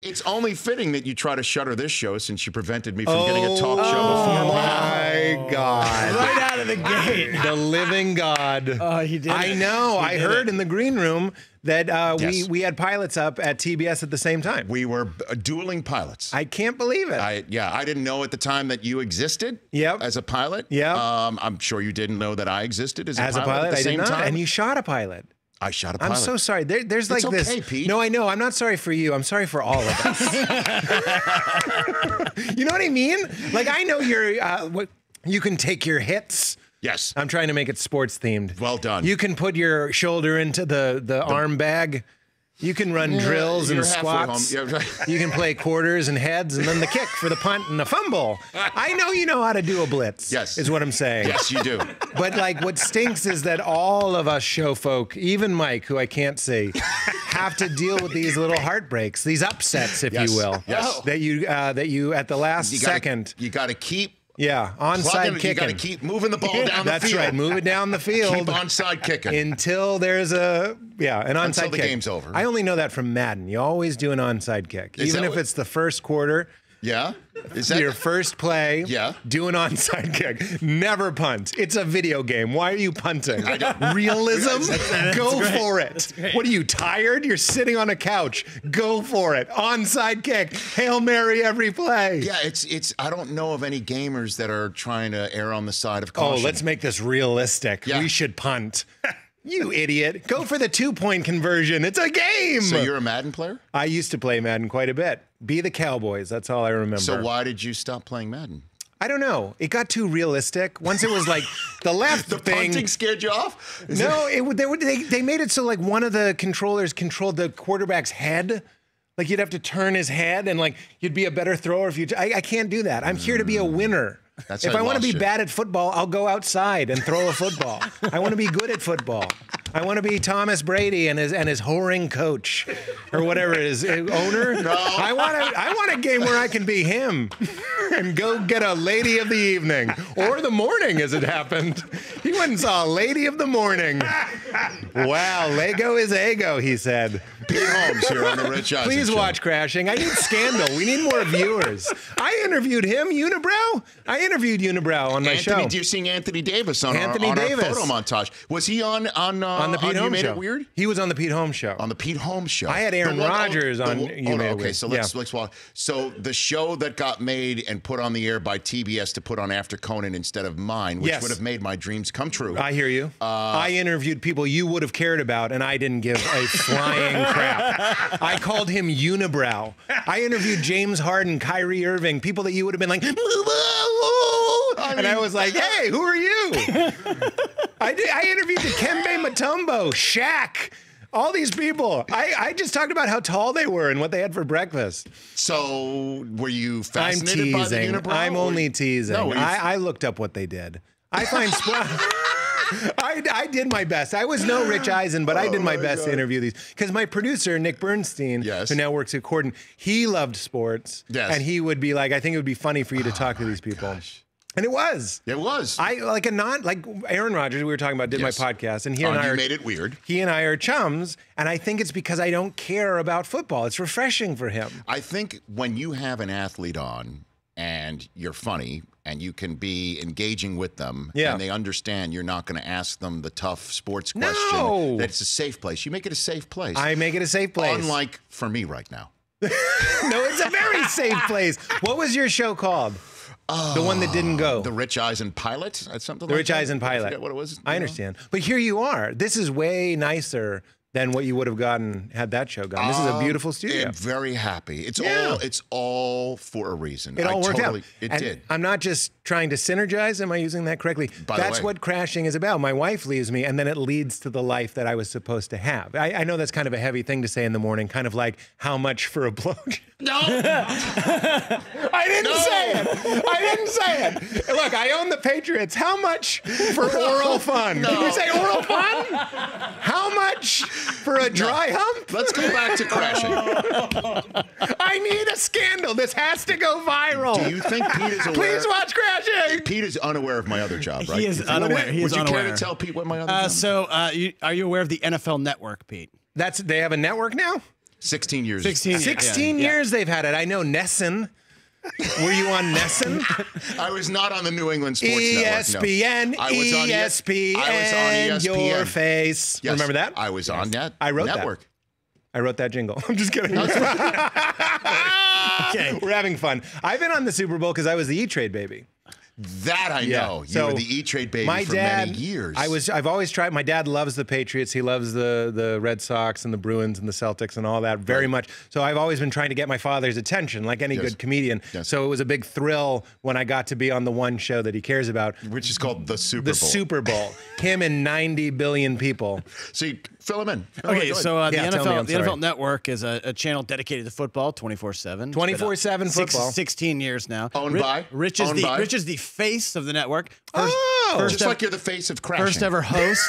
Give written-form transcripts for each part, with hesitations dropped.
It's only fitting that you try to shutter this show since you prevented me from getting a talk show before. Oh, my God. Right out of the gate. The living God. Oh, he did. I know. I heard in the green room that Yes. we had pilots up at TBS at the same time. We were dueling pilots. I can't believe it. I didn't know at the time that you existed as a pilot. Yep. I'm sure you didn't know that I existed as a pilot at the I same did not. time. And you shot a pilot. I shot a pilot. I'm so sorry. There's like It's okay, this. Pete. No, I know. I'm not sorry for you. I'm sorry for all of us. You know what I mean? Like, I know you can take your hits. Yes. I'm trying to make it sports themed. Well done. You can put your shoulder into the arm bag. You can run drills and you're halfway squats. home. Yeah, right. You can play quarters and heads and then the kick for the punt and the fumble. I know you know how to do a blitz. Yes. Is what I'm saying. Yes, you do. But like what stinks is that all of us show folk, even Mike, who I can't see, have to deal with these little heartbreaks, these upsets, if you will. Yes. That you at the last second. You got to keep. Yeah, onside kicking. You got to keep moving the ball down the field. That's right. Move it down the field. Keep onside kicking. Until there's an onside Until the kick. game's over. I only know that from Madden. You always do an onside kick. Even if it's the first quarter. Yeah? Is that your first play? Yeah. Do an onside kick. Never punt. It's a video game. Why are you punting? Realism? Go for it. What are you, tired? You're sitting on a couch. Go for it. Onside kick. Hail Mary every play. Yeah, it's. I don't know of any gamers that are trying to err on the side of caution. Oh, let's make this realistic. Yeah. We should punt. You idiot. Go for the 2-point conversion. It's a game. So you're a Madden player? I used to play Madden quite a bit. Be the Cowboys. That's all I remember. So why did you stop playing Madden? I don't know. It got too realistic. Once it was like the left The thing. punting scared you off? No, they made it so like one of the controllers controlled the quarterback's head. Like you'd have to turn his head and like you'd be a better thrower if you. I can't do that. I'm here to be a winner. If I want to be bad at football, I'll go outside and throw a football. I want to be good at football. I want to be Thomas Brady and his whoring coach or whatever it is, owner. No. I want a game where I can be him and go get a lady of the evening or the morning as it happened. He went and saw a lady of the morning. Wow, Lego is ego, he said. Pete Holmes here on the Rich Eisen Please Show. watch Crashing. I need scandal. We need more viewers. I interviewed him, Unibrow. I interviewed Unibrow on my show. You're seeing Anthony Davis on our photo montage. Was he on the Pete Holmes You Made Show? It Weird? He was on the Pete Holmes Show. On the Pete Holmes Show. I had Aaron Rodgers on You Made It Weird. Okay, so let's walk. So the show that got made and put on the air by TBS to put on after Conan instead of mine, which would have made my dreams come true. I hear you. I interviewed people you would have cared about, and I didn't give a flying crap. I called him Unibrow. I interviewed James Harden, Kyrie Irving, people that you would have been like, and I was like, hey, who are you? I interviewed Dikembe Mutombo, Shaq, all these people. I just talked about how tall they were and what they had for breakfast. So were you I'm fascinated by the teasing. Unibrow? I'm only teasing. No, I looked up what they did. I find I did my best. I was no Rich Eisen, but I did my best to interview these. Because my producer, Nick Bernstein, who now works at Corden, he loved sports. Yes. And he would be like, I think it would be funny for you to talk to these people. Gosh. And it was. It was. Like Aaron Rodgers, we were talking about, did my podcast, and he and You Made It Weird. He and I are chums, and I think it's because I don't care about football. It's refreshing for him. I think when you have an athlete on and you're funny and you can be engaging with them and they understand you're not going to ask them the tough sports question, that it's a safe place. You make it a safe place. I make it a safe place. Unlike for me right now. No, it's a very safe place. What was your show called? The one that didn't go. The Rich Eisen Pilot? Something the like Rich that? Eisen Pilot. I forget what it was. I understand. But here you are. This is way nicer than what you would have gotten had that show gone. This is a beautiful studio. I'm very happy. It's all for a reason. It all worked out. It and did. I'm not just trying to synergize. Am I using that correctly? That's what Crashing is about. My wife leaves me, and then it leads to the life that I was supposed to have. I know that's kind of a heavy thing to say in the morning, kind of like, how much for a blowjob? No. I didn't say it. I didn't say it. Look, I own the Patriots. How much for oral fun? No. Did you say oral fun? How much for a dry hump? Let's go back to Crashing. I need a scandal. This has to go viral. Do you think Pete is aware? Please watch Crashing. Pete is unaware of my other job, right? He is unaware. Would you care to tell Pete what my other job is? So, are you aware of the NFL Network, Pete? They have a network now? 16 years. 16 years they've had it. I know Nesson. Were you on Nesson? I was not on the New England Sports ESPN, Network. No. ESPN, I was on ESPN. Your face. Yes, Remember that? I was on that I wrote network. That. I wrote that jingle. I'm just kidding. Okay. We're having fun. I've been on the Super Bowl because I was the E-Trade baby. That I know. You were the E-Trade baby for many years. I've always tried. My dad loves the Patriots. He loves the Red Sox and the Bruins and the Celtics and all that very much. So I've always been trying to get my father's attention, like any good comedian. Yes. So it was a big thrill when I got to be on the one show that he cares about, which is called the Super Bowl. The Super Bowl. Him and 90 billion people. So you fill him in. Okay, so the NFL Network is a channel dedicated to football, 24/7. 24/7 football. 16 years now. Owned by Rich is the face of the network. Just like you're the face of Crashing. First ever host.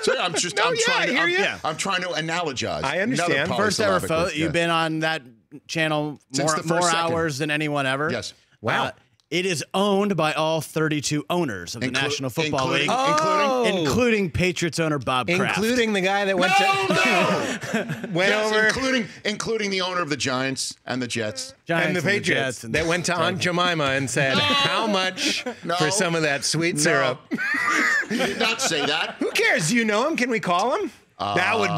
So I'm trying to analogize. I understand. First ever you've been on that channel more hours than anyone ever. Yes. Wow. It is owned by all 32 owners of the National Football League, including Patriots owner Bob Kraft, including the guy that went over, including the owner of the Giants and the Jets and the Patriots that went to Aunt Jemima and said, "How much for some of that sweet syrup?" You did not say that. Who cares? Do you know him? Can we call him? That would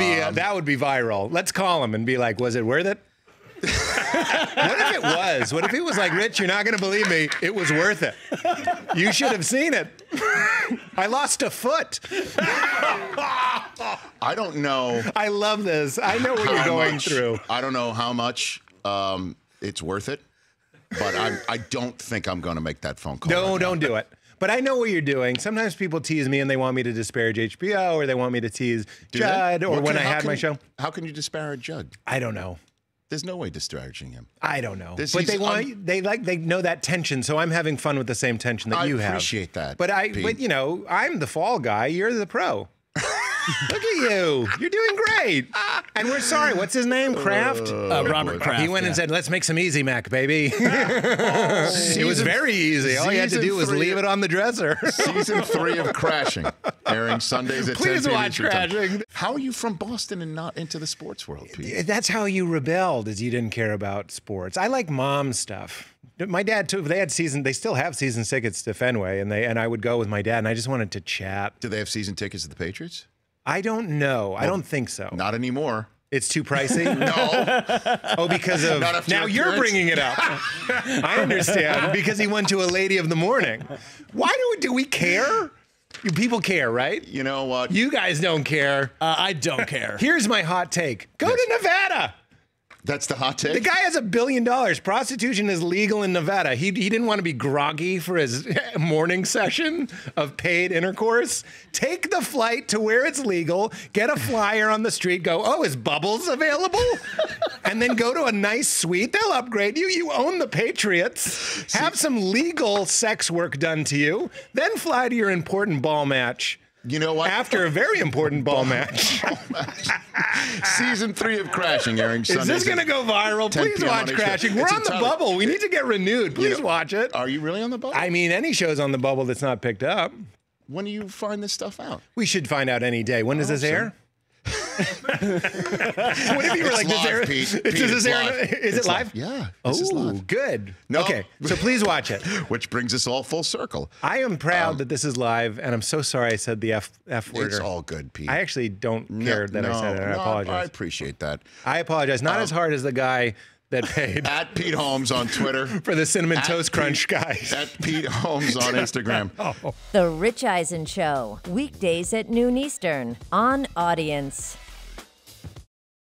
be viral. Let's call him and be like, "Was it worth it?" What if it was? What if he was like, Rich, you're not going to believe me. It was worth it. You should have seen it. I lost a foot. I don't know. I love this. I know what you're going through. I don't know how much it's worth it, but I don't think I'm going to make that phone call. No, don't do it. But I know what you're doing. Sometimes people tease me and they want me to disparage HBO or they want me to tease Judd or when I had my show. How can you disparage Judd? I don't know. There's no way disparaging him. I don't know. But they know that tension, so I'm having fun with the same tension that you have. I appreciate that. But I'm the fall guy. You're the pro. Look at you. You're doing great. And we're sorry. What's his name? Kraft? Robert Kraft. He went and said, let's make some Easy Mac, baby. It was very easy. All you had to do was leave it on the dresser. Season 3 of Crashing, airing Sundays at 10 p.m. Please watch Crashing. How are you from Boston and not into the sports world, Pete? That's how you rebelled, is you didn't care about sports. I like mom stuff. My dad too. They still have season tickets to Fenway, and I would go with my dad, and I just wanted to chat. Do they have season tickets to the Patriots? I don't know. Well, I don't think so. Not anymore. It's too pricey? No. Oh, because of... Now you're bringing it up. I understand. Because he went to a lady of the morning. Why do we care? People care, right? You know what? You guys don't care. I don't care. Here's my hot take. Go to Nevada. That's the hot take? The guy has $1 billion. Prostitution is legal in Nevada. He didn't want to be groggy for his morning session of paid intercourse. Take the flight to where it's legal, get a flyer on the street, go, oh, is Bubbles available? And then go to a nice suite. They'll upgrade you. You own the Patriots. Have some legal sex work done to you. Then fly to your important ball match. You know what? After a very important ball match. Season 3 of Crashing, airing Sundays. Is this going to go viral? Please watch Crashing. We're on the bubble. We need to get renewed. Please watch it. Are you really on the bubble? I mean, any show's on the bubble that's not picked up. When do you find this stuff out? We should find out any day. When does this air? What if you were like, Pete, does this air? Is it live? Yeah. This is live. Good. No. Okay, so please watch it. Which brings us all full circle. I am proud that this is live, and I'm so sorry I said the F word. It's all good, Pete. I actually don't care that I said it. I apologize. I appreciate that. I apologize. Not as hard as the guy that paid. At Pete Holmes on Twitter. For the Cinnamon Toast Crunch guys. At Pete Holmes on Instagram. The Rich Eisen Show, weekdays at noon Eastern on Audience.